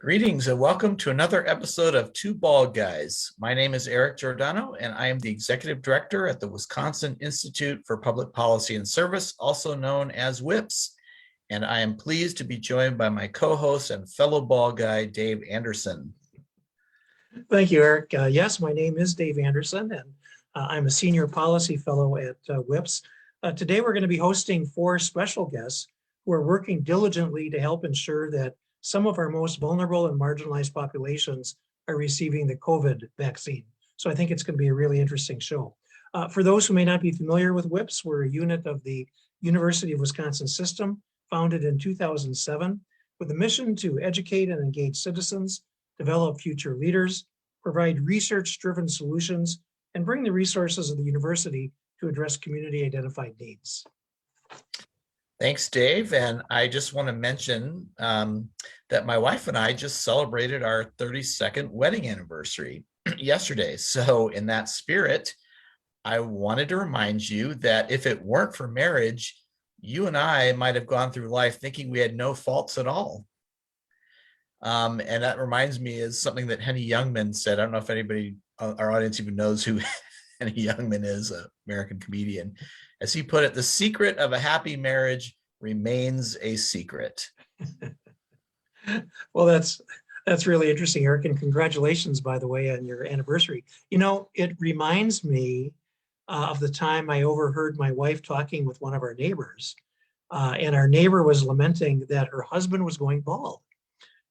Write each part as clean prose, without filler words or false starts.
Greetings and welcome to another episode of Two Bald Guys. My name is Eric Giordano and I am the Executive Director at the Wisconsin Institute for Public Policy and Service, also known as WIPS. And I am pleased to be joined by my co-host and fellow bald guy, Dave Anderson. Thank you, Eric. Yes, my name is Dave Anderson and I'm a Senior Policy Fellow at WIPS. Today we're going to be hosting 4 special guests who are working diligently to help ensure that some of our most vulnerable and marginalized populations are receiving the COVID vaccine. So I think it's going to be a really interesting show. For those who may not be familiar with WIPS, we're a unit of the University of Wisconsin system, founded in 2007, with a mission to educate and engage citizens, develop future leaders, provide research-driven solutions, and bring the resources of the university to address community-identified needs. Thanks, Dave. And I just want to mention that my wife and I just celebrated our 32nd wedding anniversary yesterday. So in that spirit, I wanted to remind you that if it weren't for marriage, you and I might have gone through life thinking we had no faults at all. And that reminds me is something that Henny Youngman said. I don't know if anybody, our audience even knows who Henny Youngman is, an American comedian. As he put it, the secret of a happy marriage remains a secret. Well, that's really interesting, Eric, and congratulations, by the way, on your anniversary. You know, it reminds me of the time I overheard my wife talking with one of our neighbors, and our neighbor was lamenting that her husband was going bald.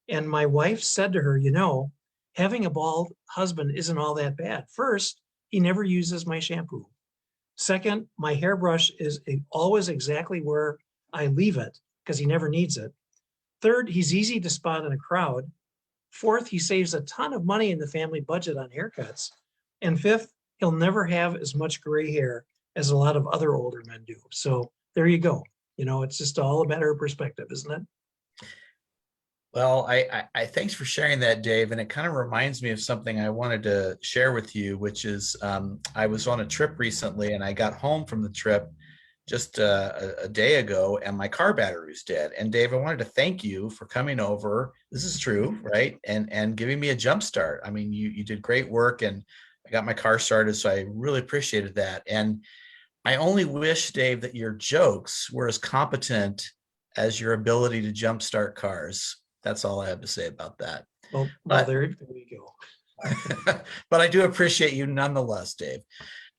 And my wife said to her, you know, having a bald husband isn't all that bad. First, he never uses my shampoo. Second, my hairbrush is always exactly where I leave it because he never needs it. Third, he's easy to spot in a crowd. Fourth, he saves a ton of money in the family budget on haircuts. And fifth, he'll never have as much gray hair as a lot of other older men do. So there you go. You know, it's just all a matter of perspective, isn't it? Well, I thanks for sharing that, Dave. And it kind of reminds me of something I wanted to share with you, which is I was on a trip recently and I got home from the trip just a day ago and my car battery was dead. And Dave, I wanted to thank you for coming over. This is true, right? And giving me a jump start. I mean, you did great work and I got my car started. So I really appreciated that. And I only wish, Dave, that your jokes were as competent as your ability to jumpstart cars. That's all I have to say about that. Well, there we go. But I do appreciate you nonetheless, Dave.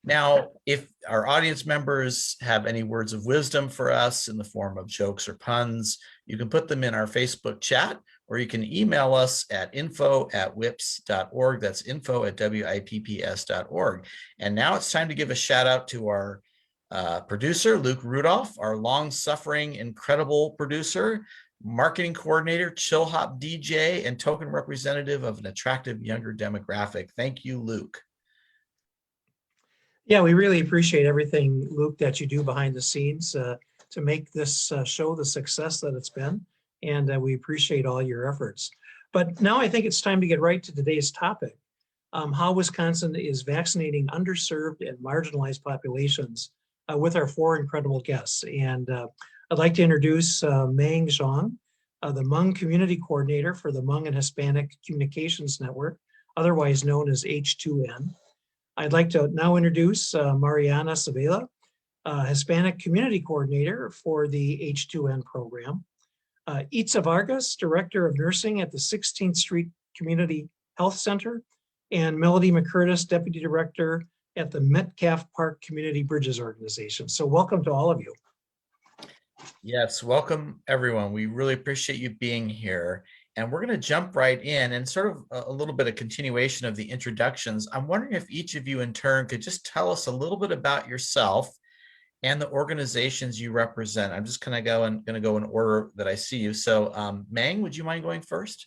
Now, if our audience members have any words of wisdom for us in the form of jokes or puns, you can put them in our Facebook chat, or you can email us at info@wips.org. That's info@wipps.org. And now it's time to give a shout out to our producer, Luke Rudolph, our long-suffering, incredible producer, marketing coordinator, chill hop DJ, and token representative of an attractive younger demographic. Thank you, Luke. Yeah, we really appreciate everything, Luke, that you do behind the scenes to make this show the success that it's been. And we appreciate all your efforts. But now I think it's time to get right to today's topic, how Wisconsin is vaccinating underserved and marginalized populations with our 4 incredible guests. And I'd like to introduce Mang Xiong, the Hmong Community Coordinator for the Hmong and Hispanic Communications Network, otherwise known as H2N. I'd like to now introduce Mariana Savela, Hispanic Community Coordinator for the H2N program. Itza Vargas, Director of Nursing at the 16th Street Community Health Center, and Melody McCurtis, Deputy Director at the Metcalfe Park Community Bridges organization. So welcome to all of you. Yes, welcome everyone. We really appreciate you being here. And we're going to jump right in and sort of a little bit of continuation of the introductions. I'm wondering if each of you in turn could just tell us a little bit about yourself and the organizations you represent. I'm just going to go in order that I see you. So Mang, would you mind going first?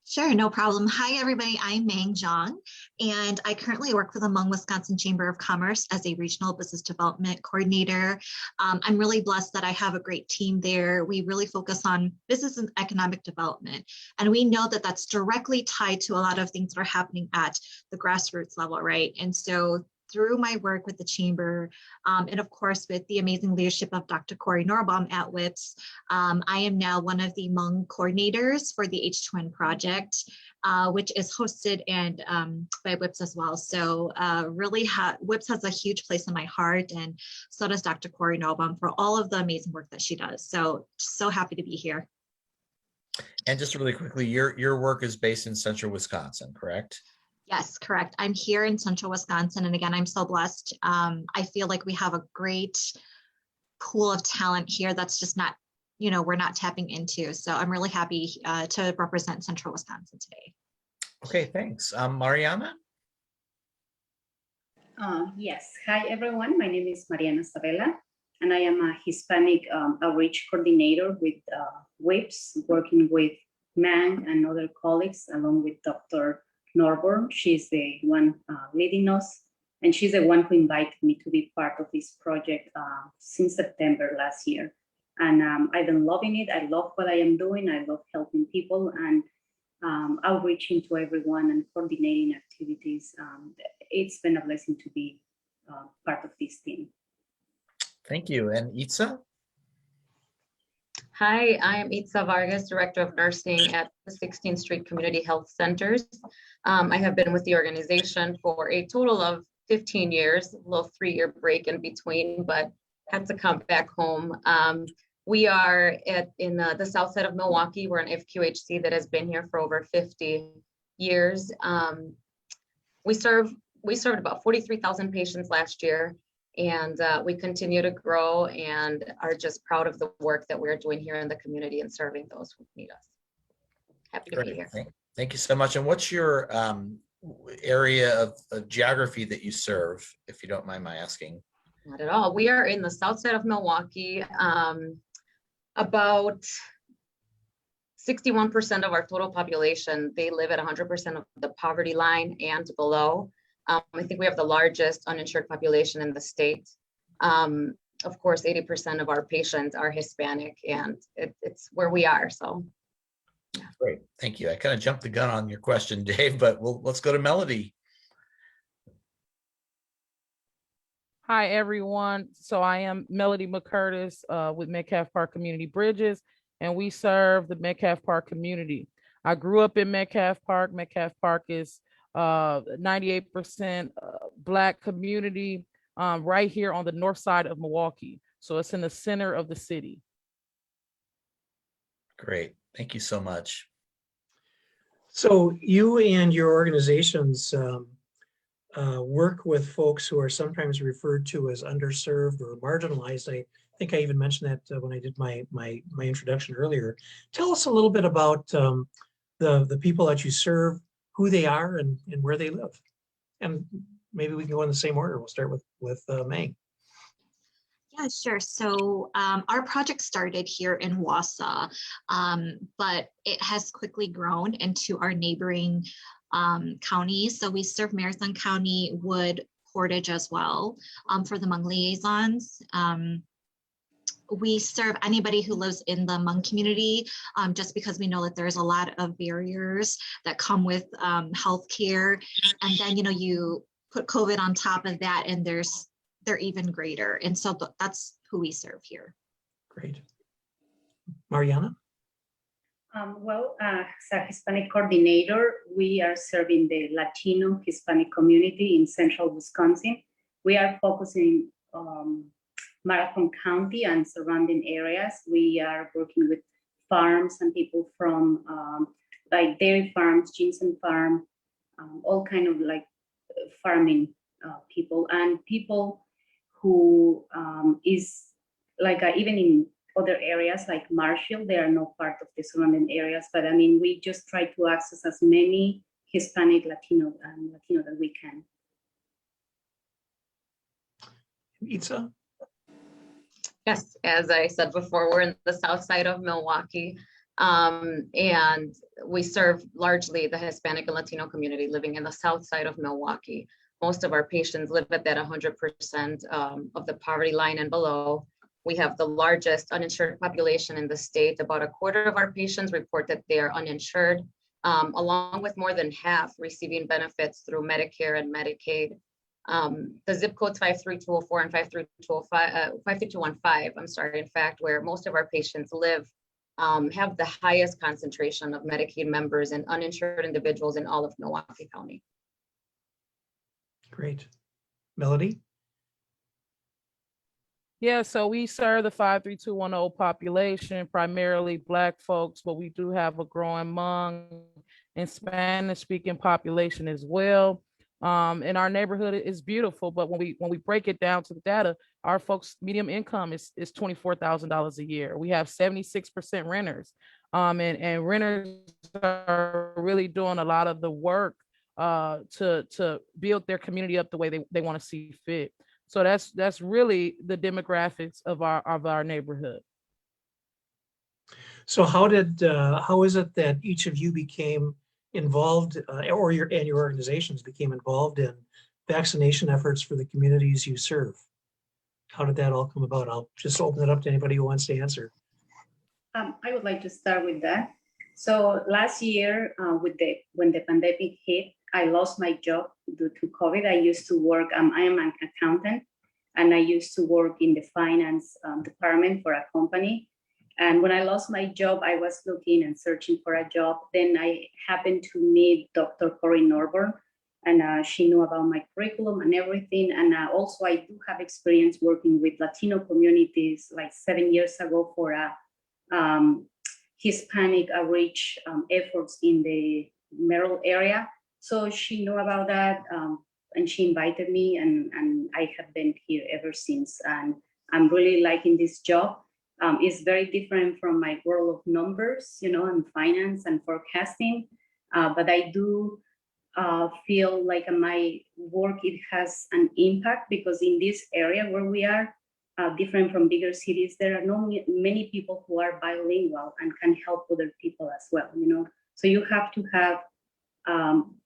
Sure, no problem. Hi, everybody. I'm Mang Xiong, and I currently work for the Hmong Wisconsin Chamber of Commerce as a regional business development coordinator. I'm really blessed that I have a great team there. We really focus on business and economic development, and we know that that's directly tied to a lot of things that are happening at the grassroots level, right? And so through my work with the Chamber, and of course with the amazing leadership of Dr. Corey Norbaum at WIPS, I am now one of the Hmong coordinators for the H2N project, which is hosted and by WIPS as well. So really WIPS has a huge place in my heart, and so does Dr. Corey Norbaum for all of the amazing work that she does. So happy to be here. And just really quickly, your work is based in central Wisconsin, correct? Yes, correct. I'm here in central Wisconsin. And again, I'm so blessed. I feel like we have a great pool of talent here that's just not, we're not tapping into. So I'm really happy to represent central Wisconsin today. Okay, thanks. Mariana? Yes. Hi, everyone. My name is Mariana Savela, and I am a Hispanic outreach coordinator with WIPS, working with Mang and other colleagues, along with Dr. Norborn. She's the one leading us, and she's the one who invited me to be part of this project since September last year. And I've been loving it. I love what I am doing. I love helping people and outreaching to everyone and coordinating activities. It's been a blessing to be part of this team. Thank you. And Itza? Hi, I am Itza Vargas, Director of Nursing at the 16th Street Community Health Centers. I have been with the organization for a total of 15 years, a little 3-year break in between, but had to come back home. We are in the south side of Milwaukee. We're an FQHC that has been here for over 50 years. We served about 43,000 patients last year. And we continue to grow and are just proud of the work that we're doing here in the community and serving those who need us. Happy to be here. Thank you so much. And what's your area of geography that you serve, if you don't mind my asking? Not at all. We are in the south side of Milwaukee. About 61% of our total population, they live at 100% of the poverty line and below. I think we have the largest uninsured population in the state. Of course, 80% of our patients are Hispanic, and it's where we are. So, yeah. Great, thank you. I kind of jumped the gun on your question, Dave, but let's go to Melody. Hi, everyone. So I am Melody McCurtis with Metcalfe Park Community Bridges, and we serve the Metcalfe Park community. I grew up in Metcalfe Park. Metcalfe Park is 98% Black community right here on the north side of Milwaukee. So it's in the center of the city. Great, thank you so much. So you and your organizations work with folks who are sometimes referred to as underserved or marginalized. I think I even mentioned that when I did my introduction earlier. Tell us a little bit about the people that you serve, who they are, and where they live. And maybe we can go in the same order. We'll start with Mang. Yeah, sure. So our project started here in Wausau, but it has quickly grown into our neighboring counties. So we serve Marathon County, Wood, Portage as well for the Hmong liaisons. We serve anybody who lives in the Hmong community, just because we know that there's a lot of barriers that come with healthcare. And then, you put COVID on top of that and they're even greater. And so that's who we serve here. Great. Mariana? As a Hispanic coordinator, we are serving the Latino Hispanic community in central Wisconsin. We are focusing Marathon County and surrounding areas. We are working with farms and people from like dairy farms, ginseng farm, all kind of like farming people, and people who is like even in other areas like Marshall, they are not part of the surrounding areas, but I mean, we just try to access as many Hispanic, Latino that we can. Itza? Yes, as I said before, we're in the south side of Milwaukee, and we serve largely the Hispanic and Latino community living in the south side of Milwaukee. Most of our patients live at that 100% of the poverty line and below. We have the largest uninsured population in the state. About a quarter of our patients report that they are uninsured, along with more than half receiving benefits through Medicare and Medicaid. The zip codes 53204 and 53215, I'm sorry, in fact, where most of our patients live, have the highest concentration of Medicaid members and uninsured individuals in all of Milwaukee County. Great. Melody? Yeah, so we serve the 53210 population, primarily Black folks, but we do have a growing Hmong and Spanish speaking population as well. And our neighborhood is beautiful, but when we break it down to the data, our folks' medium income is $24,000 a year. We have 76% renters, and renters are really doing a lot of the work to build their community up the way they want to see fit. So that's really the demographics of our neighborhood. So how is it that each of you became involved, or your organizations became involved in vaccination efforts for the communities you serve? How did that all come about? I'll just open it up to anybody who wants to answer. I would like to start with that. So last year, when the pandemic hit, I lost my job due to COVID. I used to work, I am an accountant, and I used to work in the finance department for a company. And when I lost my job, I was looking and searching for a job. Then I happened to meet Dr. Corey Norborn, and she knew about my curriculum and everything. And also I do have experience working with Latino communities like 7 years ago for Hispanic outreach efforts in the Merrill area. So she knew about that, and she invited me, and I have been here ever since. And I'm really liking this job. It's very different from my world of numbers, and finance and forecasting. But I do feel like my work, it has an impact, because in this area where we are, different from bigger cities, there are not many people who are bilingual and can help other people as well, So you have to have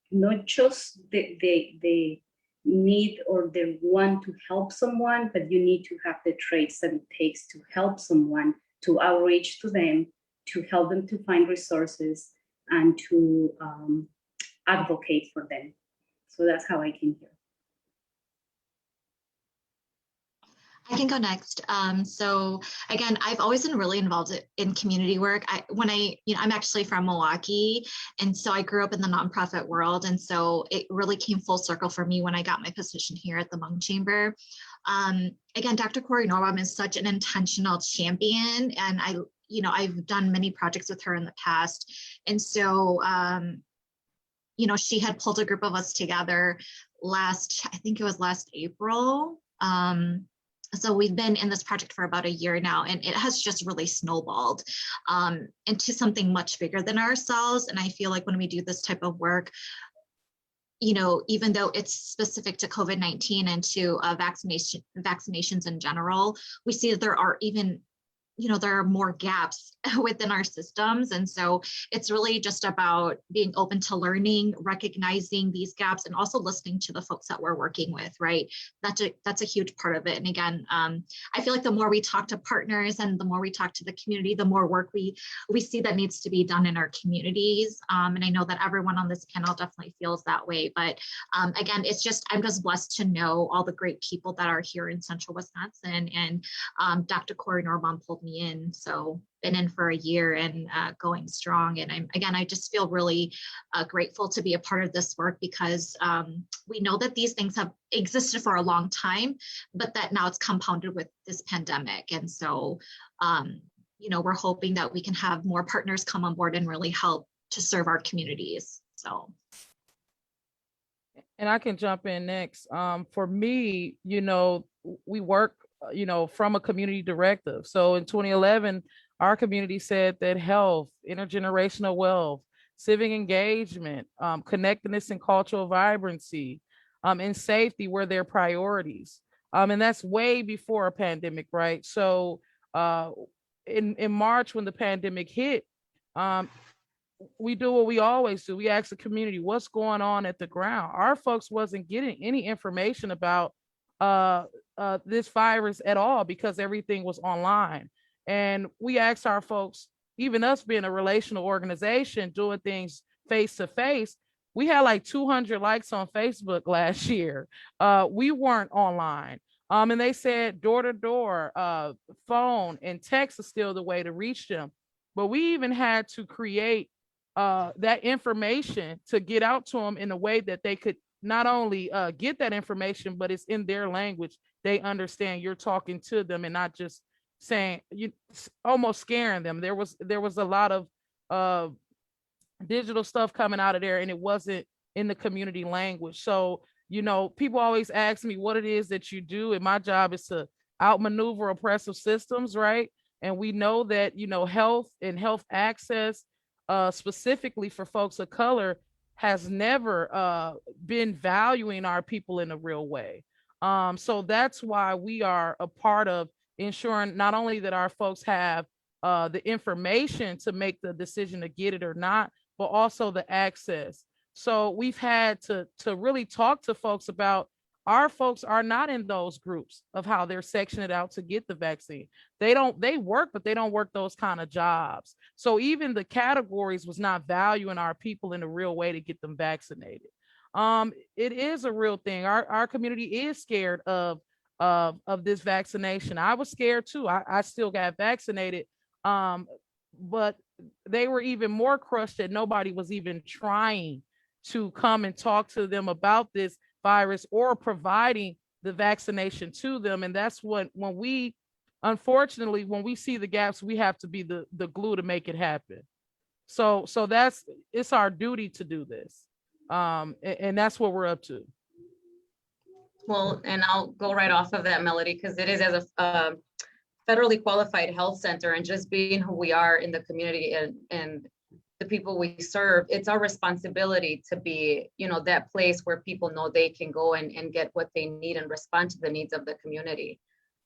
not just the need or the want to help someone, but you need to have the traits that it takes to help someone, to outreach to them, to help them to find resources, and to advocate for them. So that's how I came here. I can go next. So again, I've always been really involved in community work. I'm actually from Milwaukee, and so I grew up in the nonprofit world, and so it really came full circle for me when I got my position here at the Hmong Chamber. Again, Dr. Corey Norborn is such an intentional champion, and I've done many projects with her in the past, and so she had pulled a group of us together I think it was last April. So we've been in this project for about a year now, and it has just really snowballed into something much bigger than ourselves. And I feel like when we do this type of work, even though it's specific to COVID-19 and to vaccinations in general, we see that there are even there are more gaps within our systems. And so it's really just about being open to learning, recognizing these gaps, and also listening to the folks that we're working with, right? That's a huge part of it. And again, I feel like the more we talk to partners and the more we talk to the community, the more work we see that needs to be done in our communities. And I know that everyone on this panel definitely feels that way. But again, I'm just blessed to know all the great people that are here in Central Wisconsin. And Dr. Corey Norborn pulled me in. So been in for a year and going strong. And I just feel really grateful to be a part of this work, because we know that these things have existed for a long time, but that now it's compounded with this pandemic. And so, we're hoping that we can have more partners come on board and really help to serve our communities. So. And I can jump in next. For me, we work from a community directive. So in 2011, our community said that health, intergenerational wealth, civic engagement, connectedness and cultural vibrancy, and safety were their priorities. And that's way before a pandemic, right? So in March, when the pandemic hit, we do what we always do. We ask the community, what's going on at the ground? Our folks wasn't getting any information about this virus at all, because everything was online. And we asked our folks, even us being a relational organization, doing things face to face, we had like 200 likes on Facebook last year. We weren't online. And they said door to door, phone and text is still the way to reach them. But we even had to create that information to get out to them in a way that they could not only get that information, but it's in their language. They understand you're talking to them and not just saying, you almost scaring them. There was a lot of digital stuff coming out of there, and it wasn't in the community language. So, people always ask me what it is that you do, and my job is to outmaneuver oppressive systems, right? And we know that, health and health access, specifically for folks of color, has never been valuing our people in a real way. So that's why we are a part of ensuring not only that our folks have the information to make the decision to get it or not, but also the access. So we've had to really talk to folks about, our folks are not in those groups of how they're sectioned out to get the vaccine. They work, but they don't work those kind of jobs. So even the categories was not valuing our people in a real way to get them vaccinated. It is a real thing. Our community is scared of this vaccination. I was scared too. I still got vaccinated. But they were even more crushed that nobody was even trying to come and talk to them about this virus or providing the vaccination to them. And that's when we see the gaps, we have to be the glue to make it happen. So it's our duty to do this. And that's what we're up to. Well, and I'll go right off of that, Melody, because it is as a federally qualified health center, and just being who we are in the community and the people we serve, it's our responsibility to be, that place where people know they can go and get what they need and respond to the needs of the community.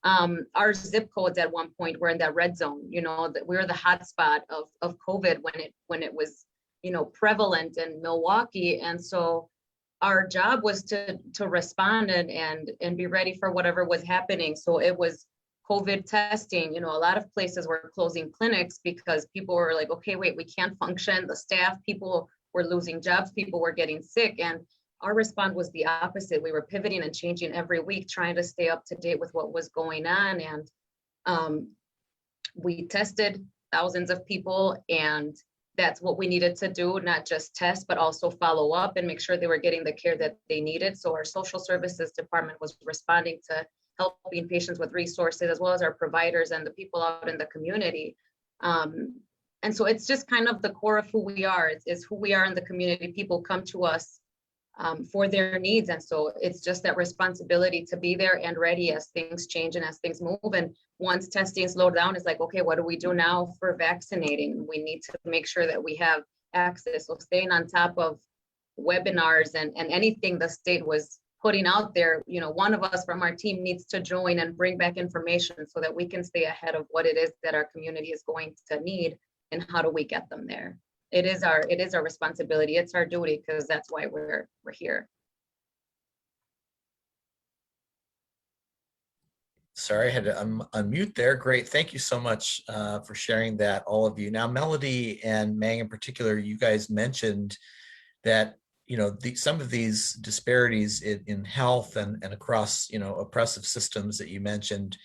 Our zip codes at one point were in that red zone, that we were the hotspot of COVID when it was, prevalent in Milwaukee. And so our job was to respond and be ready for whatever was happening. So it was COVID testing. A lot of places were closing clinics because people were like, okay, wait, we can't function. The staff, people were losing jobs, people were getting sick. And our response was the opposite. We were pivoting and changing every week, trying to stay up to date with what was going on. And we tested thousands of people, and that's what we needed to do, not just test, but also follow up and make sure they were getting the care that they needed. So our social services department was responding to helping patients with resources, as well as our providers and the people out in the community. And so it's just kind of the core of who we are. It's who we are in the community. People come to us for their needs. And so it's just that responsibility to be there and ready as things change and as things move. And once testing slowed down, it's like, okay, what do we do now for vaccinating? We need to make sure that we have access. So staying on top of webinars and anything the state was putting out there, one of us from our team needs to join and bring back information so that we can stay ahead of what it is that our community is going to need and how do we get them there. It is our responsibility. It's our duty, because that's why we're here. Sorry, I had to unmute there. Great. Thank you so much for sharing that, all of you. Now, Melody and Mang in particular, you guys mentioned that some of these disparities in health and across oppressive systems that you mentioned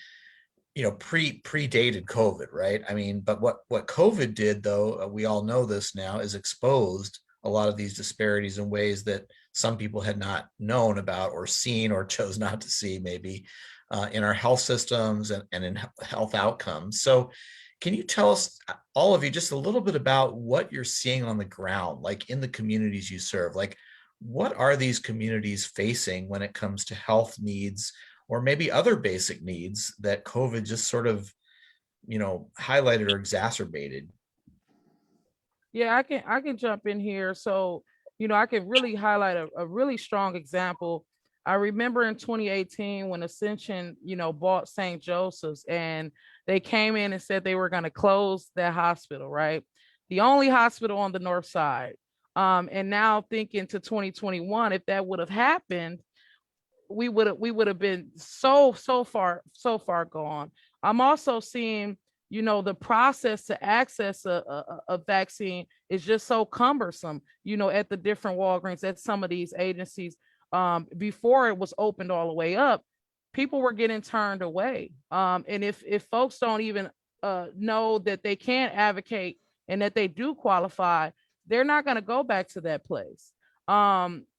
predated COVID, right? I mean, but what COVID did, though, we all know this now, is exposed a lot of these disparities in ways that some people had not known about or seen or chose not to see, maybe in our health systems and in health outcomes. So can you tell us, all of you, just a little bit about what you're seeing on the ground, like in the communities you serve? Like, what are these communities facing when it comes to health needs, or maybe other basic needs that COVID just sort of, highlighted or exacerbated? Yeah, I can jump in here. So, I can really highlight a really strong example. I remember in 2018 when Ascension, bought St. Joseph's, and they came in and said they were going to close that hospital, right? The only hospital on the north side. And now thinking to 2021, if that would have happened, we would have been so far gone. I'm also seeing the process to access a vaccine is just so cumbersome, at the different Walgreens, at some of these agencies. Before it was opened all the way up, people were getting turned away. And if folks don't even know that they can advocate and that they do qualify, they're not going to go back to that place.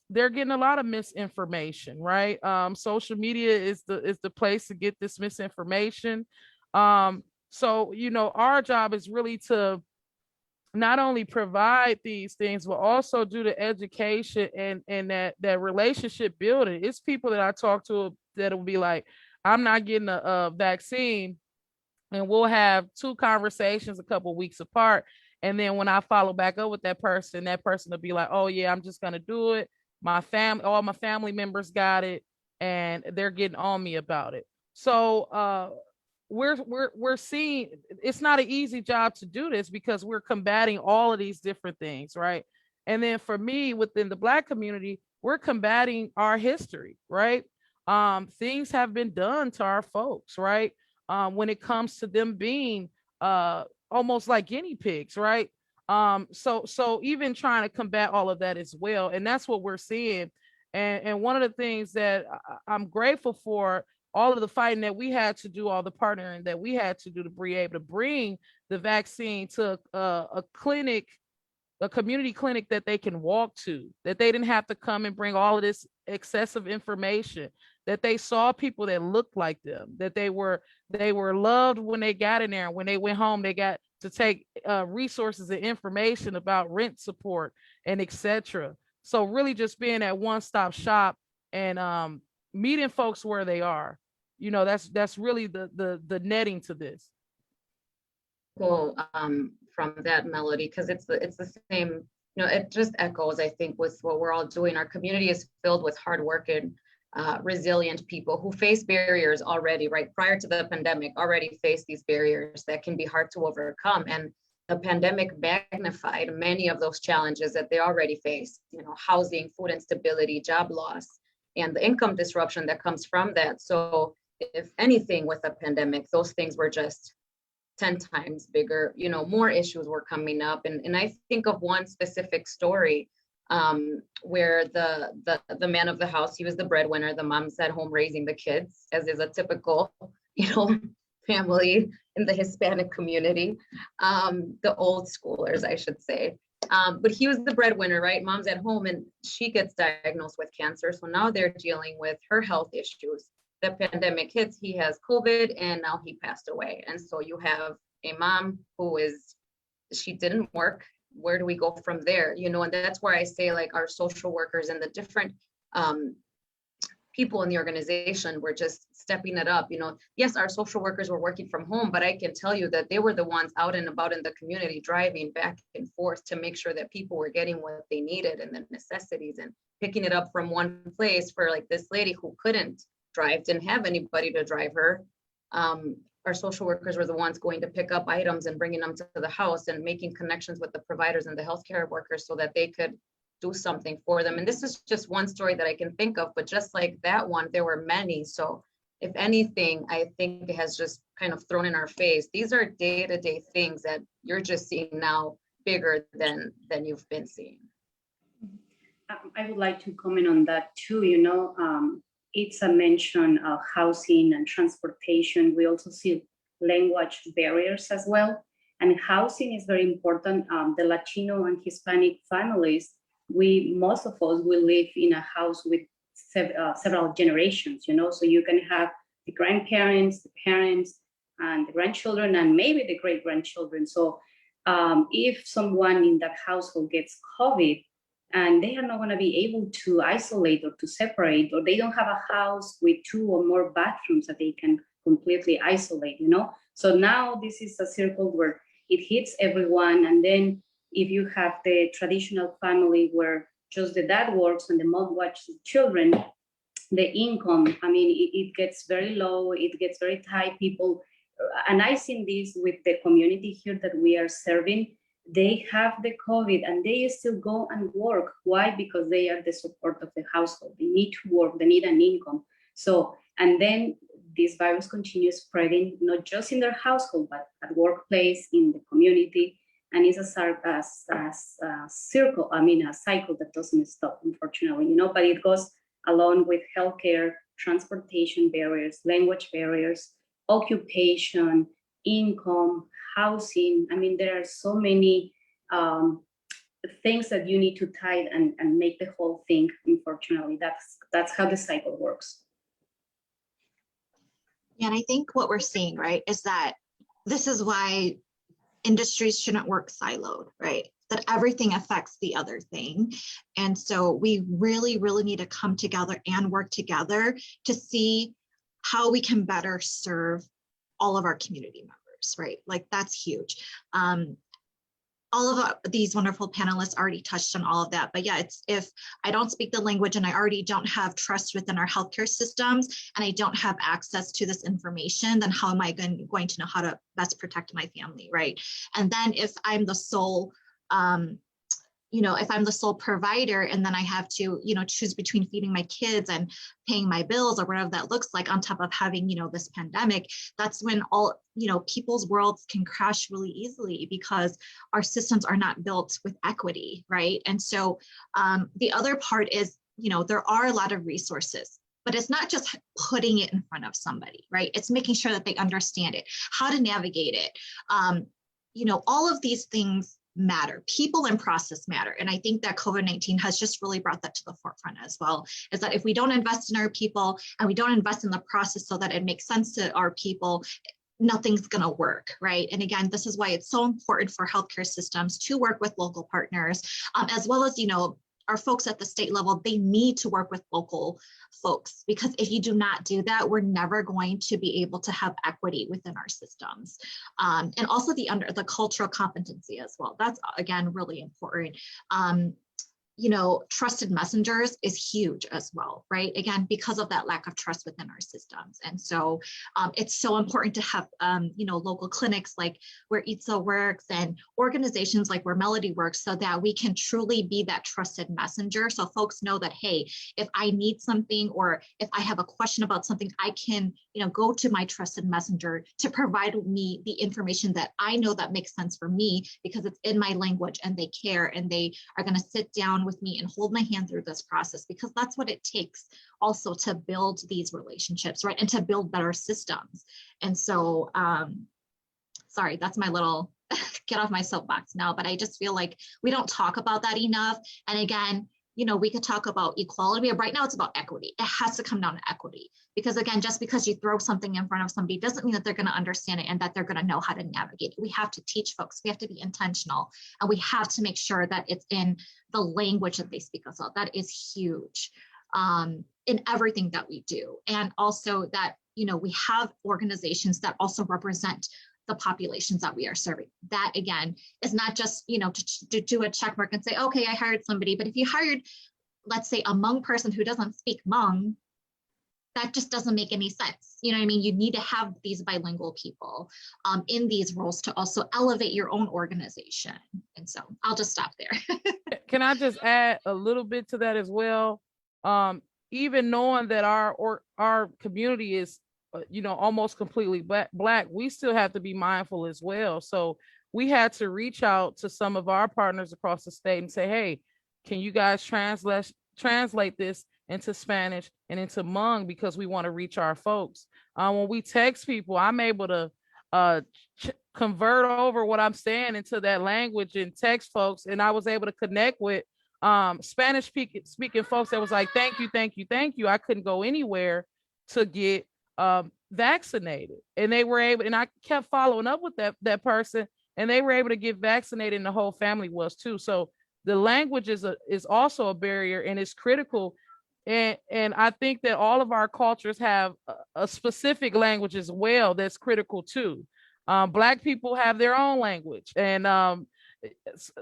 They're getting a lot of misinformation, right? Social media is the place to get this misinformation. So, our job is really to not only provide these things, but also do the education and that relationship building. It's people that I talk to that will be like, I'm not getting a vaccine. And we'll have 2 conversations a couple weeks apart. And then when I follow back up with that person will be like, oh yeah, I'm just going to do it. All my family members got it and they're getting on me about it. So, we're seeing it's not an easy job to do this because we're combating all of these different things, right? And then for me, within the Black community, we're combating our history, right? Things have been done to our folks, right? When it comes to them being almost like guinea pigs, right? So even trying to combat all of that as well, and that's what we're seeing. And one of the things that I'm grateful for, all of the fighting that we had to do, all the partnering that we had to do to be able to bring the vaccine to a clinic, a community clinic that they can walk to, that they didn't have to come and bring all of this excessive information, that they saw people that looked like them, that they were loved when they got in there. And when they went home, they got to take resources and information about rent support and etc. So really just being at one-stop shop and meeting folks where they are, that's really the netting to this. Cool. From that, Melody, because it's the same, it just echoes, I think, with what we're all doing. Our community is filled with hardworking, resilient people who face barriers already, right? Prior to the pandemic, already face these barriers that can be hard to overcome. And the pandemic magnified many of those challenges that they already face, housing, food instability, job loss, and the income disruption that comes from that. So if anything, with the pandemic, those things were just 10 times bigger, more issues were coming up. And I think of one specific story where the man of the house, he was the breadwinner, the mom's at home raising the kids, as is a typical, family in the Hispanic community, the old schoolers, I should say. But he was the breadwinner, right? Mom's at home and she gets diagnosed with cancer. So now they're dealing with her health issues. The pandemic hits, he has COVID, and now he passed away. And so you have a mom she didn't work. Where do we go from there? And that's where I say, like, our social workers and the different people in the organization were just stepping it up. Yes, our social workers were working from home, but I can tell you that they were the ones out and about in the community, driving back and forth to make sure that people were getting what they needed and the necessities, and picking it up from one place for, like, this lady who couldn't drive, didn't have anybody to drive her. Our social workers were the ones going to pick up items and bringing them to the house and making connections with the providers and the healthcare workers so that they could do something for them. And this is just one story that I can think of, but just like that one, there were many. So if anything, I think it has just kind of thrown in our face, these are day-to-day things that you're just seeing now bigger than you've been seeing. I would like to comment on that too. It's a mention of housing and transportation. We also see language barriers as well. And housing is very important. The Latino and Hispanic families, most of us will live in a house with several generations, so you can have the grandparents, the parents, and the grandchildren, and maybe the great-grandchildren. So if someone in that household gets COVID, and they are not going to be able to isolate or to separate, or they don't have a house with 2 or more bathrooms that they can completely isolate, So now this is a circle where it hits everyone. And then if you have the traditional family where just the dad works and the mom watches the children, the income, it gets very low, it gets very tight. People, and I've seen this with the community here that we are serving. They have the COVID and they still go and work. Why? Because they are the support of the household. They need to work, they need an income. So, and then this virus continues spreading, not just in their household, but at workplace, in the community. And it's a circle, a cycle that doesn't stop, unfortunately, but it goes along with healthcare, transportation barriers, language barriers, occupation, income, housing. There are so many things that you need to tie and make the whole thing. Unfortunately, that's how the cycle works. And I think what we're seeing, right, is that this is why industries shouldn't work siloed, right? That everything affects the other thing. And so we really, really need to come together and work together to see how we can better serve all of our community members, right? Like that's huge. All of these wonderful panelists already touched on all of that, but yeah, it's if I don't speak the language and I already don't have trust within our healthcare systems and I don't have access to this information, then how am I going to know how to best protect my family, right? And then if I'm the sole if I'm the sole provider and then I have to, choose between feeding my kids and paying my bills or whatever that looks like on top of having, this pandemic, that's when all, people's worlds can crash really easily because our systems are not built with equity, right? And so the other part is, there are a lot of resources, but it's not just putting it in front of somebody, right? It's making sure that they understand it, how to navigate it. All of these things matter. People and process matter. And I think that COVID-19 has just really brought that to the forefront as well, is that if we don't invest in our people and we don't invest in the process so that it makes sense to our people, nothing's going to work, right? And again, this is why it's so important for healthcare systems to work with local partners, as well as, our folks at the state level, they need to work with local folks, because if you do not do that, we're never going to be able to have equity within our systems. And also the cultural competency as well. That's, again, really important. Trusted messengers is huge as well, right? Again, because of that lack of trust within our systems. And so it's so important to have, local clinics like where Itza works and organizations like where Melody works, so that we can truly be that trusted messenger. So folks know that, hey, if I need something or if I have a question about something, I can, go to my trusted messenger to provide me the information that I know that makes sense for me, because it's in my language and they care and they are going to sit down with me and hold my hand through this process, because that's what it takes also to build these relationships, right? And to build better systems. And so, sorry, that's my little get off my soapbox now, but I just feel like we don't talk about that enough. And again, we could talk about equality, but right now it's about equity. It has to come down to equity, because again, just because you throw something in front of somebody doesn't mean that they're going to understand it and that they're going to know how to navigate it. We have to teach folks, we have to be intentional, and we have to make sure that it's in the language that they speak as well. That is huge in everything that we do. And also that, we have organizations that also represent the populations that we are serving. That again is not just, to do a check mark and say, okay, I hired somebody. But if you hired, let's say, a Hmong person who doesn't speak Hmong, that just doesn't make any sense. You know what I mean? You need to have these bilingual people in these roles to also elevate your own organization. And so I'll just stop there. Can I just add a little bit to that as well? Even knowing that our community is almost completely black, we still have to be mindful as well. So we had to reach out to some of our partners across the state and say, hey, can you guys translate this into Spanish and into Hmong, because we want to reach our folks. When we text people, I'm able to convert over what I'm saying into that language and text folks, and I was able to connect with Spanish speaking folks that was like, thank you. I couldn't go anywhere to get vaccinated, and they were able, and I kept following up with that person, and they were able to get vaccinated, and the whole family was too. So the language is also a barrier, and it's critical. And I think that all of our cultures have a specific language as well that's critical too. Black people have their own language, and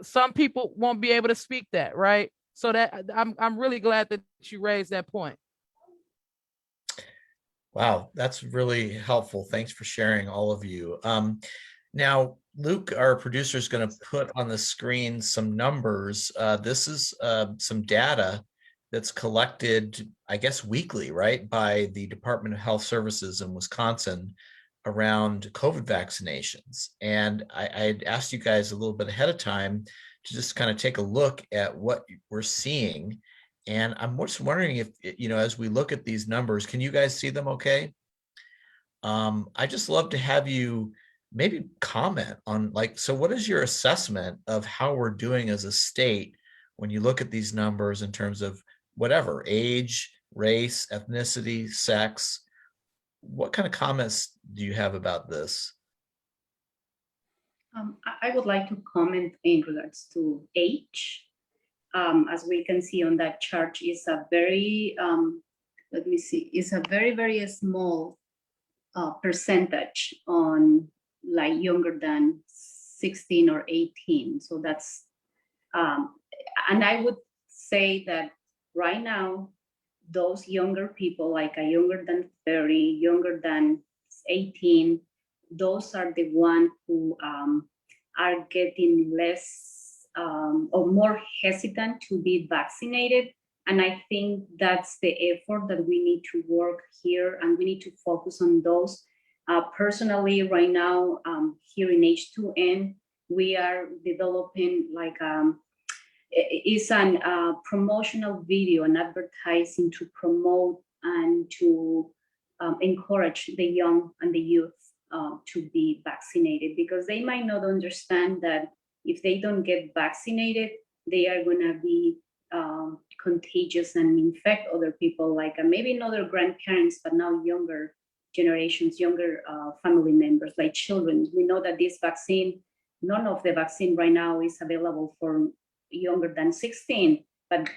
some people won't be able to speak that, right? So that I'm really glad that you raised that point. Wow, that's really helpful. Thanks for sharing, all of you. Now, Luke, our producer, is going to put on the screen some numbers. This is some data that's collected, I guess, weekly, right, by the Department of Health Services in Wisconsin around COVID vaccinations. And I had asked you guys a little bit ahead of time to just kind of take a look at what we're seeing. And I'm just wondering if, as we look at these numbers, can you guys see them okay? I just love to have you maybe comment on, like, so what is your assessment of how we're doing as a state when you look at these numbers in terms of whatever age, race, ethnicity, sex? What kind of comments do you have about this? I would like to comment in regards to age. As we can see on that chart, is a very, let me see, is a very, very small percentage on like younger than 16 or 18. So that's, and I would say that right now, those younger people, like a younger than 30, younger than 18, those are the ones who are getting less or more hesitant to be vaccinated. And I think that's the effort that we need to work here, and we need to focus on those. Personally, right now, here in H2N, we are developing like it's an promotional video and advertising to promote and to encourage the young and the youth to be vaccinated, because they might not understand that if they don't get vaccinated, they are going to be contagious and infect other people, like maybe not their grandparents, but now younger generations, younger family members, like children. We know that this vaccine, none of the vaccine right now is available for younger than 16, but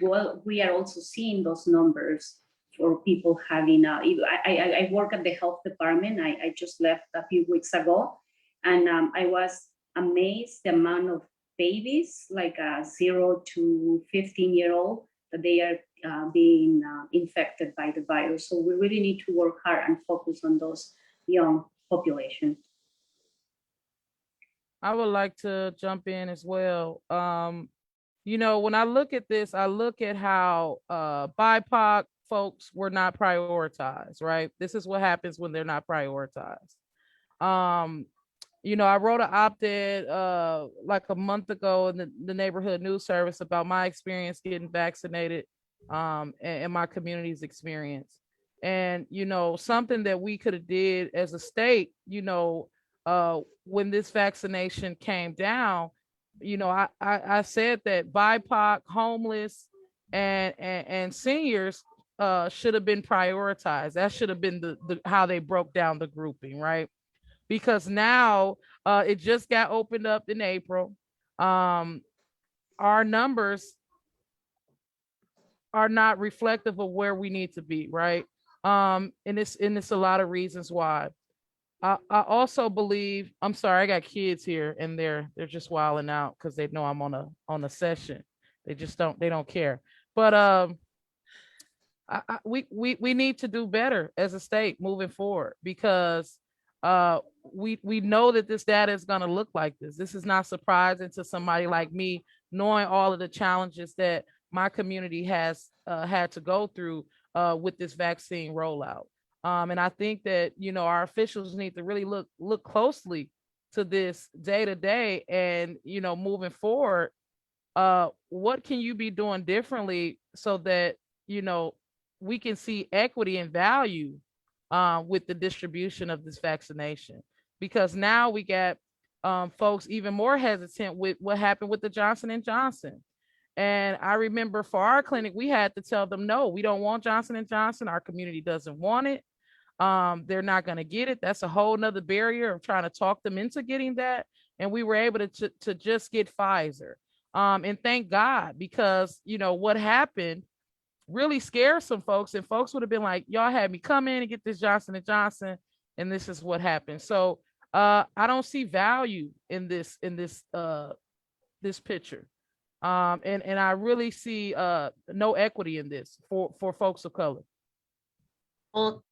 we are also seeing those numbers for people having, I work at the health department. I just left a few weeks ago, and I was amazed the amount of babies, like 0 to 15-year-old, that they are being infected by the virus. So we really need to work hard and focus on those young population. I would like to jump in as well. When I look at this, I look at how BIPOC folks were not prioritized, right? This is what happens when they're not prioritized. I wrote an op-ed like a month ago in the neighborhood news service about my experience getting vaccinated and my community's experience. And, something that we could have did as a state, when this vaccination came down, I said that BIPOC, homeless, and seniors should have been prioritized. That should have been the how they broke down the grouping, right? Because now it just got opened up in April. Our numbers are not reflective of where we need to be, right? And it's a lot of reasons why. I also believe, I'm sorry, I got kids here and they're just wilding out because they know I'm on a session. They don't care. But we need to do better as a state moving forward, because we know that this data is going to look like this. This is not surprising to somebody like me, knowing all of the challenges that my community has had to go through with this vaccine rollout. And I think that, our officials need to really look closely to this day to day, and, moving forward, what can you be doing differently so that, we can see equity and value with the distribution of this vaccination? Because now we got folks even more hesitant with what happened with the Johnson & Johnson. And I remember for our clinic, we had to tell them, no, we don't want Johnson & Johnson. Our community doesn't want it. They're not going to get it. That's a whole nother barrier of trying to talk them into getting that. And we were able to just get Pfizer. And thank God, because, what happened really scared some folks, and folks would have been like, y'all had me come in and get this Johnson & Johnson, and this is what happened. So I don't see value in this picture. And I really see no equity in this for folks of color. Well,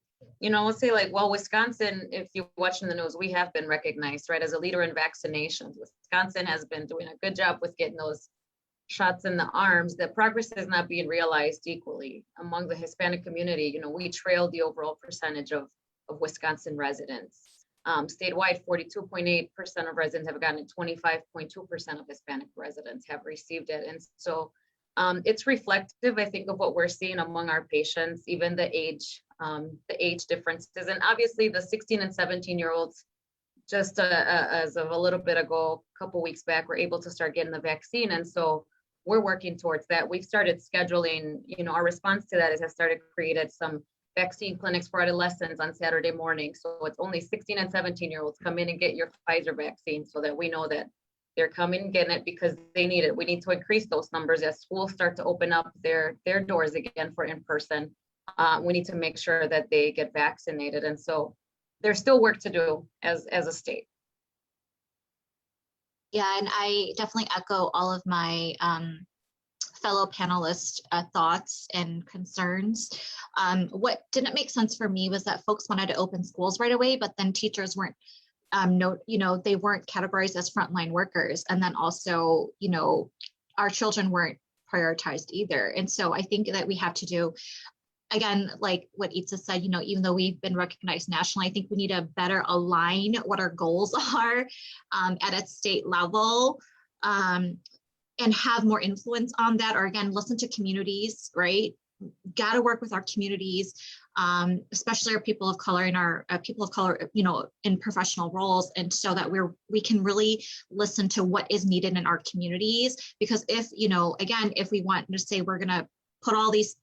let's say Wisconsin, if you're watching the news, we have been recognized, right, as a leader in vaccinations. Wisconsin has been doing a good job with getting those shots in the arms, that progress is not being realized equally among the Hispanic community. You know, we trailed the overall percentage of Wisconsin residents. Statewide, 42.8% of residents have gotten it, 25.2% of Hispanic residents have received it. And so it's reflective, I think, of what we're seeing among our patients, even the age differences. And obviously the 16 and 17-year-olds, just as of a little bit ago, a couple weeks back, were able to start getting the vaccine. And so we're working towards that. We've started scheduling, you know, our response to that is I've started created some vaccine clinics for adolescents on Saturday morning. So it's only 16 and 17-year-olds come in and get your Pfizer vaccine so that we know that they're coming and getting it because they need it. We need to increase those numbers as schools start to open up their doors again for in-person. We need to make sure that they get vaccinated. And so there's still work to do as a state. Yeah, and I definitely echo all of my fellow panelists' thoughts and concerns. What didn't make sense for me was that folks wanted to open schools right away, but then teachers weren't, they weren't categorized as frontline workers. And then also, you know, our children weren't prioritized either. And so I think that we have to do, again, like what Itza said, you know, even though we've been recognized nationally, I think we need to better align what our goals are at a state level and have more influence on that, or again, listen to communities, right? Got to work with our communities, especially our people of color and our people of color, you know, in professional roles. And so that we can really listen to what is needed in our communities. Because if, you know, again, if we want to say we're going to put all these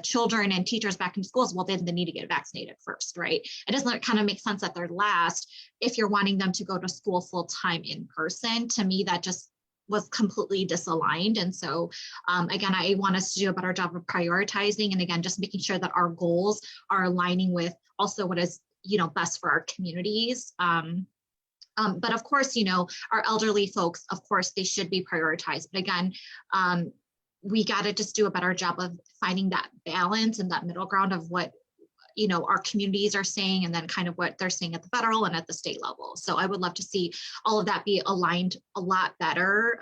children and teachers back in schools, well, then they need to get vaccinated first, right? It doesn't kind of make sense that they're last if you're wanting them to go to school full time in person. To me, that just was completely disaligned. And so again, I want us to do a better job of prioritizing, and again, just making sure that our goals are aligning with also what is, you know, best for our communities. But of course, you know, our elderly folks, of course, they should be prioritized. But again, we got to just do a better job of finding that balance and that middle ground of what, you know, our communities are saying, and then kind of what they're saying at the federal and at the state level. So I would love to see all of that be aligned a lot better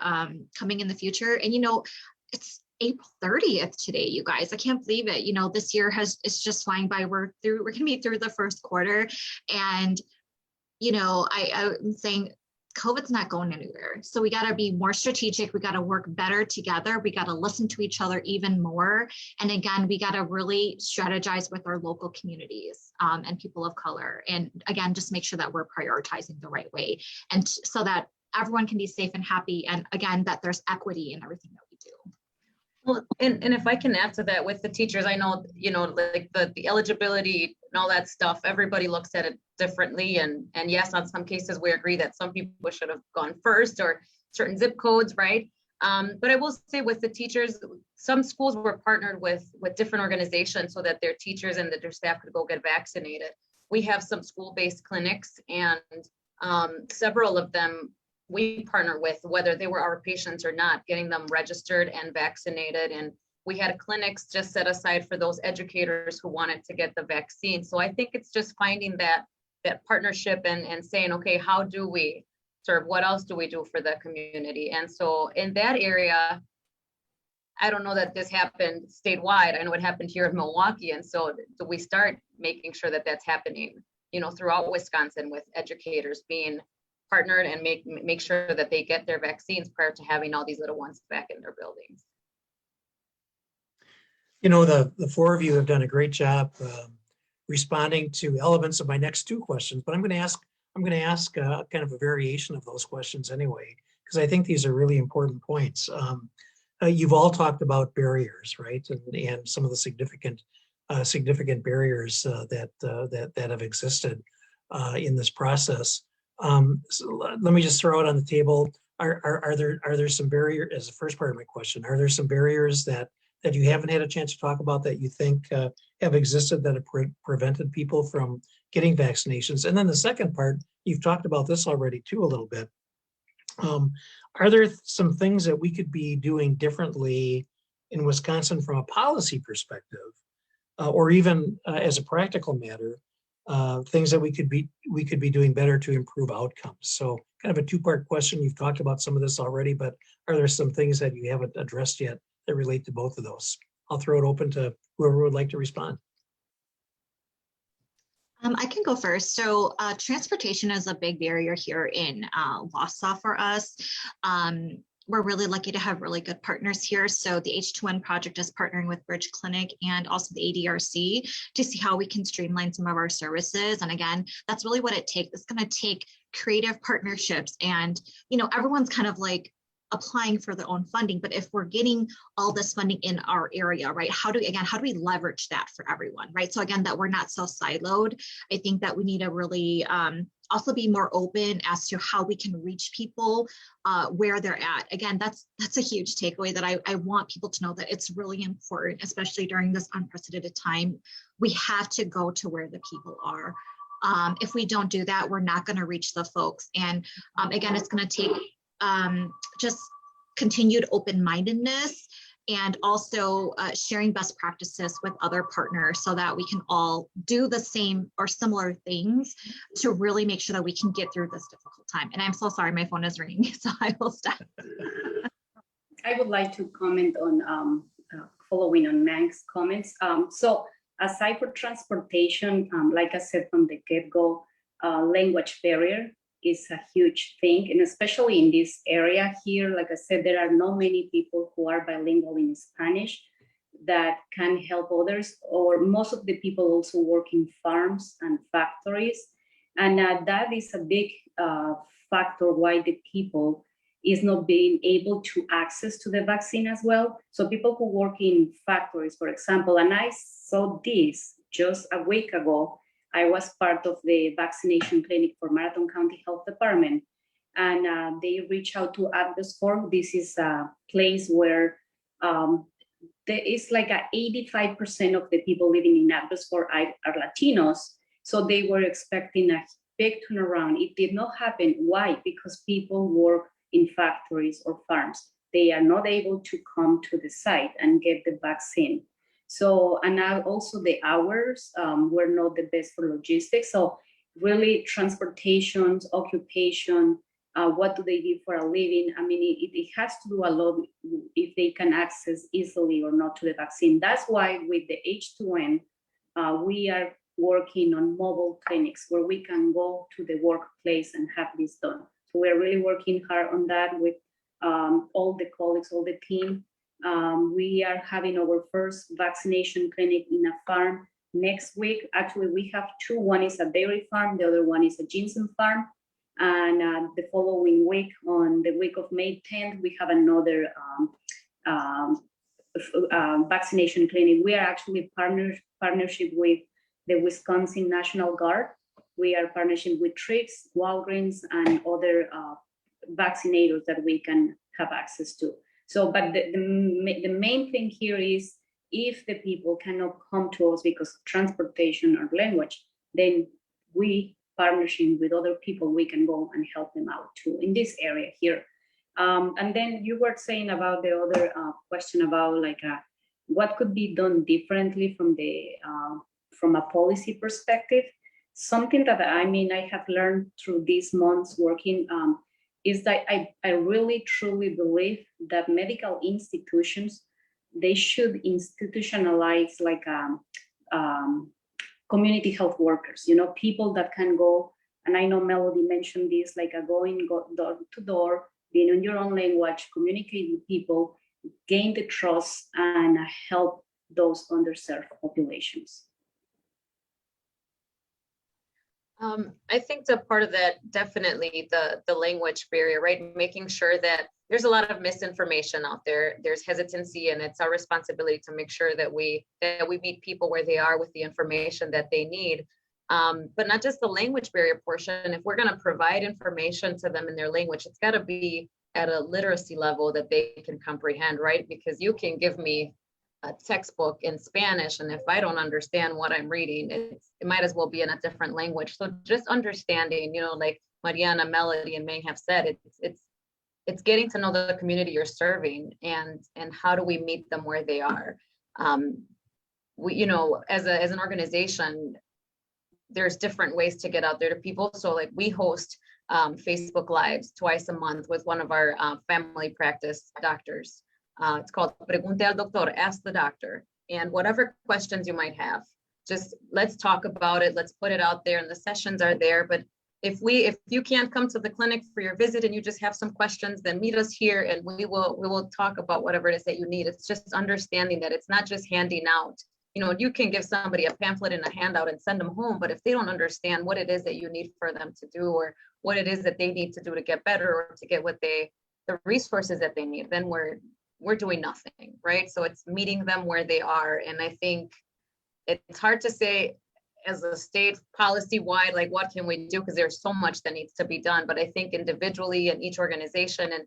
coming in the future. And, you know, it's April 30th today, you guys. I can't believe it. You know, this year it's just flying by. We're going to be through the first quarter. And, you know, I'm saying COVID's not going anywhere. So we got to be more strategic. We got to work better together. We got to listen to each other even more. And again, we got to really strategize with our local communities and people of color. And again, just make sure that we're prioritizing the right way, and so that everyone can be safe and happy. And again, that there's equity in everything that we do. Well, and if I can add to that with the teachers, I know, you know, like the eligibility and all that stuff, everybody looks at it differently. And yes, on some cases, we agree that some people should have gone first, or certain zip codes, right? But I will say with the teachers, some schools were partnered with different organizations so that their teachers and their staff could go get vaccinated. We have some school-based clinics, and several of them we partner with, whether they were our patients or not, getting them registered and vaccinated. And we had clinics just set aside for those educators who wanted to get the vaccine. So I think it's just finding that partnership and saying, okay, how do we serve? What else do we do for the community? And so in that area, I don't know that this happened statewide. I know it happened here in Milwaukee. And so do we start making sure that that's happening, you know, throughout Wisconsin, with educators being partnered and make sure that they get their vaccines prior to having all these little ones back in their buildings. You know, the four of you have done a great job responding to elements of my next two questions, but I'm going to ask kind of a variation of those questions anyway, because I think these are really important points. You've all talked about barriers, right, and some of the significant barriers that have existed in this process. So let me just throw it on the table. Are there some barriers, as the first part of my question, are there some barriers that you haven't had a chance to talk about that you think have existed that have prevented people from getting vaccinations? And then the second part, you've talked about this already too a little bit. Are there some things that we could be doing differently in Wisconsin from a policy perspective, or even as a practical matter, things that we could be doing better to improve outcomes. So kind of a two-part question. You've talked about some of this already, but are there some things that you haven't addressed yet that relate to both of those? I'll throw it open to whoever would like to respond. I can go first. So transportation is a big barrier here in Wausau for us. We're really lucky to have really good partners here. So the H2N project is partnering with Bridge Clinic and also the ADRC to see how we can streamline some of our services. And again, that's really what it takes. It's going to take creative partnerships, and everyone's kind of like applying for their own funding, but if we're getting all this funding in our area, right, how do we leverage that for everyone, right? So again, that we're not so siloed. I think that we need to really also be more open as to how we can reach people where they're at. Again, that's a huge takeaway that I want people to know, that it's really important, especially during this unprecedented time. We have to go to where the people are. If we don't do that, we're not going to reach the folks. And again, it's going to take just continued open-mindedness, and also sharing best practices with other partners so that we can all do the same or similar things to really make sure that we can get through this difficult time. And I'm so sorry, my phone is ringing, so I will stop. I would like to comment on following on Mang's comments. So aside for transportation, like I said from the get-go, language barrier is a huge thing, and especially in this area here, like I said, there are not many people who are bilingual in Spanish that can help others, or most of the people also work in farms and factories, and that is a big factor why the people is not being able to access to the vaccine as well. So people who work in factories, for example, and I saw this just a week ago. I was part of the vaccination clinic for Marathon County Health Department, and they reach out to Abbotsford. This is a place where there is like 85% of the people living in Abbotsford are Latinos. So they were expecting a big turnaround. It did not happen. Why? Because people work in factories or farms. They are not able to come to the site and get the vaccine. So, and now also the hours were not the best for logistics. So really transportation, occupation, what do they do for a living? I mean, it has to do a lot if they can access easily or not to the vaccine. That's why with the H2N, we are working on mobile clinics where we can go to the workplace and have this done. So we're really working hard on that with all the colleagues, all the team. We are having our first vaccination clinic in a farm next week. Actually, we have two. One is a dairy farm, the other one is a ginseng farm. And the following week, on the week of May 10th, we have another vaccination clinic. We are actually partnership with the Wisconsin National Guard. We are partnership with Trix, Walgreens, and other vaccinators that we can have access to. So, but the main thing here is if the people cannot come to us because of transportation or language, then we partnering with other people, we can go and help them out too in this area here. And then you were saying about the other question about like what could be done differently from a policy perspective. Something that I have learned through these months working is that I really truly believe that medical institutions, they should institutionalize like community health workers, people that can go, and I know Melody mentioned this, like going door to door, being in your own language, communicate with people, gain the trust, and help those underserved populations. I think that part of that, definitely the language barrier, right? Making sure that there's a lot of misinformation out there. There's hesitancy, and it's our responsibility to make sure that we meet people where they are with the information that they need. But not just the language barrier portion. If we're going to provide information to them in their language, it's got to be at a literacy level that they can comprehend, right? Because you can give me a textbook in Spanish, and if I don't understand what I'm reading, it might as well be in a different language. So just understanding, like Mariana, Melody, and Mang have said, it's getting to know the community you're serving, and how do we meet them where they are. We, as an organization, there's different ways to get out there to people. So like we host Facebook Lives twice a month with one of our family practice doctors. It's called Pregunte al Doctor, Ask the Doctor. And whatever questions you might have, just let's talk about it. Let's put it out there, and the sessions are there. But if you can't come to the clinic for your visit and you just have some questions, then meet us here and we will talk about whatever it is that you need. It's just understanding that it's not just handing out. You know, you can give somebody a pamphlet and a handout and send them home, but if they don't understand what it is that you need for them to do, or what it is that they need to do to get better, or to get the resources that they need, then we're doing nothing, right? So it's meeting them where they are. And I think it's hard to say as a state policy wide, like what can we do? Because there's so much that needs to be done. But I think individually and each organization and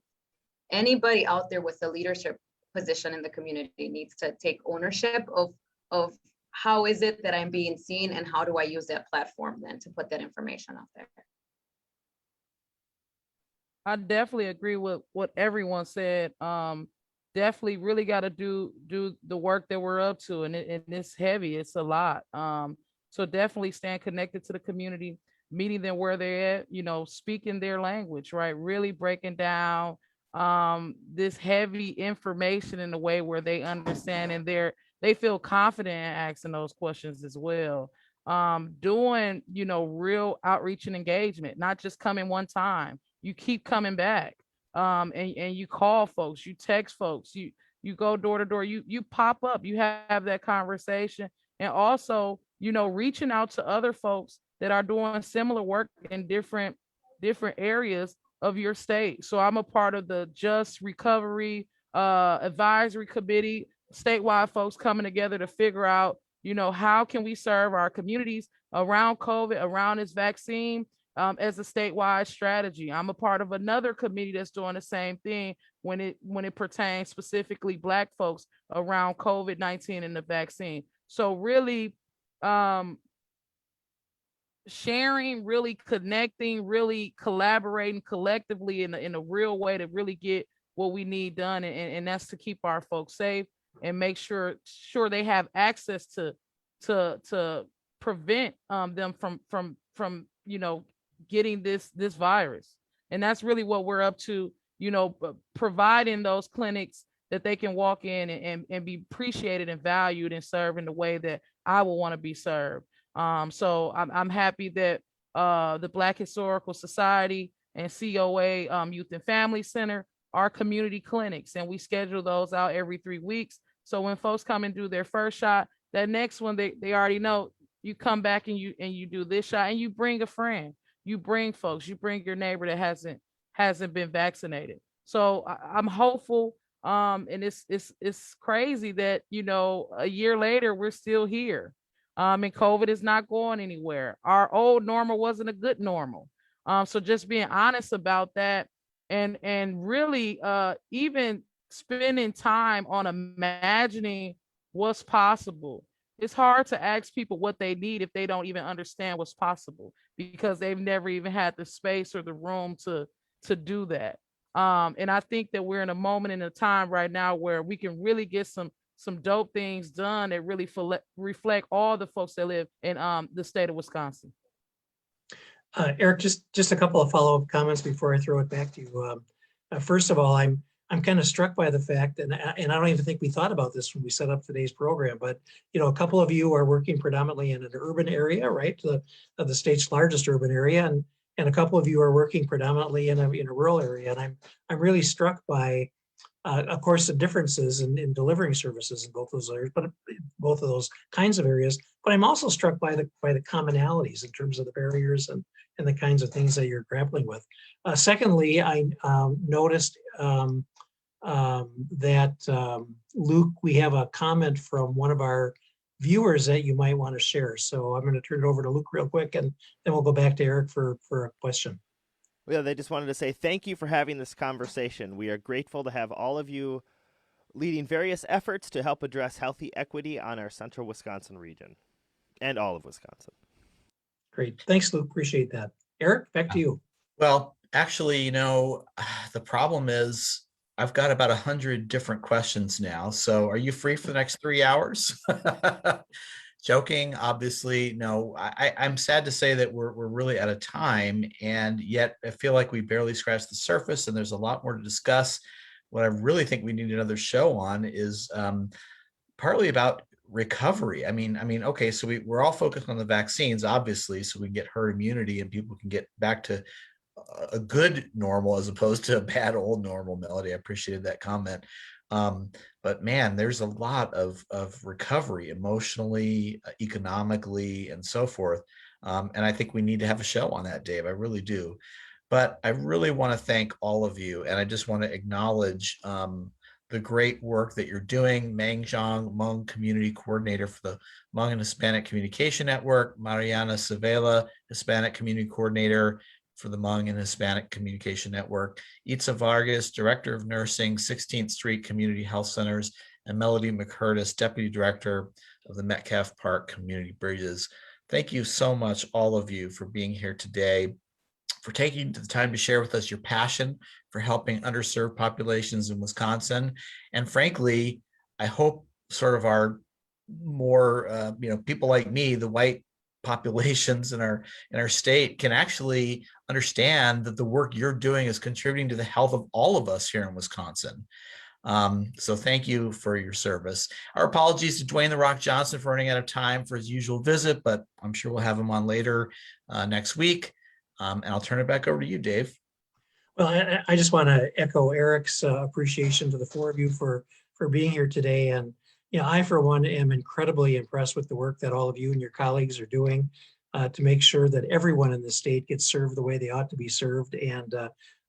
anybody out there with a leadership position in the community needs to take ownership of how is it that I'm being seen, and how do I use that platform then to put that information out there. I definitely agree with what everyone said. Definitely really got to do the work that we're up to, and it's heavy. It's a lot. So definitely staying connected to the community, meeting them where they're at, you know, speaking their language, right? Really breaking down this heavy information in a way where they understand and they feel confident in asking those questions as well. Doing, you know, real outreach and engagement, not just coming one time. You keep coming back. And you call folks, you text folks, you go door to door, you pop up, you have that conversation. And also, you know, reaching out to other folks that are doing similar work in different areas of your state. So I'm a part of the Just Recovery Advisory Committee, statewide folks coming together to figure out, you know, how can we serve our communities around COVID, around this vaccine, as a statewide strategy. I'm a part of another committee that's doing the same thing when it pertains specifically Black folks around COVID-19 and the vaccine. So really sharing, really connecting, really collaborating collectively in a real way to really get what we need done, and that's to keep our folks safe and make sure they have access to prevent them from you know, getting this virus. And that's really what we're up to, you know, providing those clinics that they can walk in and be appreciated and valued and served in the way that I will want to be served. So I'm happy that the Black Historical Society and COA Youth and Family Center are community clinics, and we schedule those out every 3 weeks. So when folks come and do their first shot, that next one they already know, you come back and you do this shot, and you bring a friend, you bring folks, you bring your neighbor that hasn't been vaccinated. So I'm hopeful. And it's crazy that, you know, a year later we're still here. And COVID is not going anywhere. Our old normal wasn't a good normal. So just being honest about that, and really even spending time on imagining what's possible. It's hard to ask people what they need if they don't even understand what's possible, because they've never even had the space or the room to do that. And I think that we're in a moment in a time right now where we can really get some dope things done that really reflect all the folks that live in the state of Wisconsin. Eric, just a couple of follow-up comments before I throw it back to you. First of all, I'm kind of struck by the fact, and I don't even think we thought about this when we set up today's program, but you know, a couple of you are working predominantly in an urban area, right? The state's largest urban area, and a couple of you are working predominantly in a rural area. And I'm really struck by, of course, the differences in delivering services in both those areas, but both of those kinds of areas. But I'm also struck by the commonalities in terms of the barriers and the kinds of things that you're grappling with. Secondly, I noticed that Luke, we have a comment from one of our viewers that you might want to share. So I'm going to turn it over to Luke real quick, and then we'll go back to Eric for a question. Yeah, they just wanted to say thank you for having this conversation. We are grateful to have all of you leading various efforts to help address healthy equity on our central Wisconsin region and all of Wisconsin. Great. Thanks, Luke. Appreciate that. Eric, back to you. Well, actually, you know, the problem is I've got about 100 different questions now. So are you free for the next 3 hours? Joking, obviously. No, I'm sad to say that we're really out of time, and yet I feel like we barely scratched the surface, and there's a lot more to discuss. What I really think we need another show on is partly about recovery. Okay, so we're all focused on the vaccines, obviously, so we can get herd immunity and people can get back to a good normal as opposed to a bad old normal. Melody, I appreciated that comment. But man, there's a lot of recovery emotionally, economically, and so forth. And I think we need to have a show on that, Dave. I really do. But I really want to thank all of you, and I just want to acknowledge the great work that you're doing. Mang Xiong, Hmong Community Coordinator for the Hmong and Hispanic Communication Network, Mariana Savela, Hispanic Community Coordinator for the Hmong and Hispanic Communication Network, Itza Vargas, Director of Nursing, 16th Street Community Health Centers, and Melody McCurtis, Deputy Director of the Metcalfe Park Community Bridges. Thank you so much, all of you, for being here today, for taking the time to share with us your passion for helping underserved populations in Wisconsin. And frankly, I hope sort of our more, people like me, the white populations in our state, can actually understand that the work you're doing is contributing to the health of all of us here in Wisconsin. So thank you for your service. Our apologies to Dwayne "The Rock" Johnson for running out of time for his usual visit, but I'm sure we'll have him on later next week. And I'll turn it back over to you, Dave. Well, I just want to echo Eric's appreciation to the four of you for being here today. And I, for one, am incredibly impressed with the work that all of you and your colleagues are doing to make sure that everyone in the state gets served the way they ought to be served. And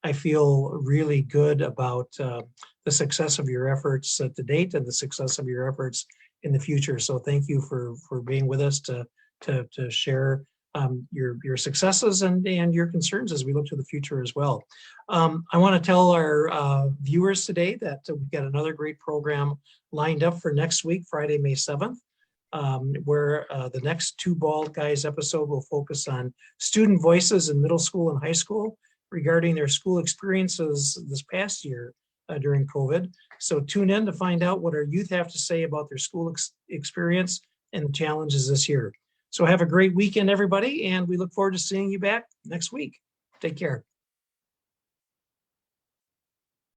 I feel really good about the success of your efforts to date and the success of your efforts in the future. So thank you for being with us to share your successes and your concerns as we look to the future as well. I want to tell our viewers today that we've got another great program lined up for next week, Friday, May 7th, where the next Two Bald Guys episode will focus on student voices in middle school and high school regarding their school experiences this past year during COVID. So tune in to find out what our youth have to say about their school experience and challenges this year. So have a great weekend, everybody, and we look forward to seeing you back next week. Take care.